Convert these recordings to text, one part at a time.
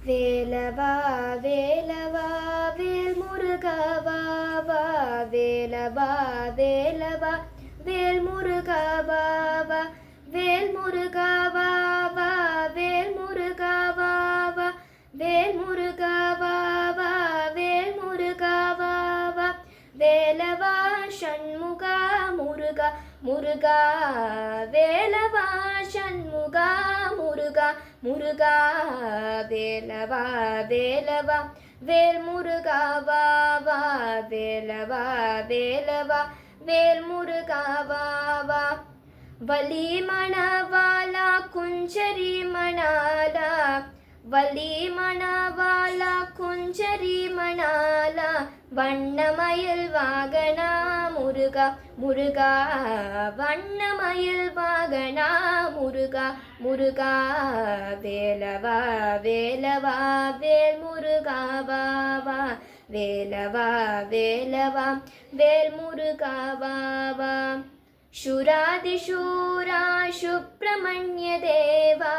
வேலவா வேலவா வேல் முருகா வா வா வேலவா வேலவா வேல் முருகா வா வா வேல் முருகா வா வா வேல் முருகா வா வா வேல் முருகா வா வா வேல் முருகா வா வா வேலவா ஷண்முகா முருகா முருகா வேலவா ஷண்முகா முருகா முருகா வேலவா வேலவா வேல் முருகா வா வா வேலவா வேலவா வேல் முருகா வா வா வலி மணவாளா குஞ்சரி மணாலா வலி மணவாளா குஞ்சரி மணாலா வண்ணமயில் வாகனா முருகா முருகா வண்ணமயில் வாகனா முருகா முருகா வேலவா வேலவா வேல் முருகா வா வா வேலவா வேலவா வேல் முருகா வா வா शूरादिशूरा सुब्रह्मण्यदेवा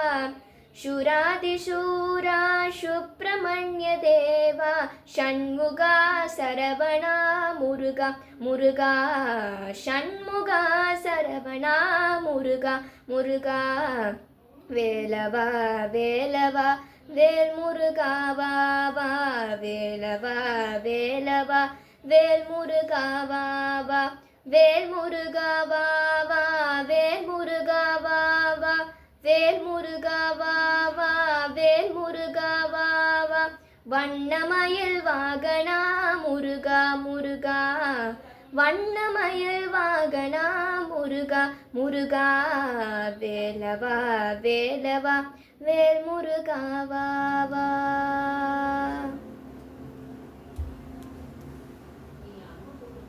शूरादिशूरा सुब्रह्मण्यदेवा षण्मुगा सरवणा मुरुगा मुरुगा षण्मुगा सरवणा मुरुगा मुरुगा வேலவா வேலவா வேல் முருகா வா வா வேலவா வேலவா வேல் முருகா வா வா வேல் முருகா வா வா வேல் முருகா வா வா வேல் முருகா வா வா வேல் முருகா வா வா வண்ணமயில் வாகனா முருகா முருகா வண்ணமயில் வாகனா முருகா முருகா வேலவா வேலவா வேல் முருகா வா வா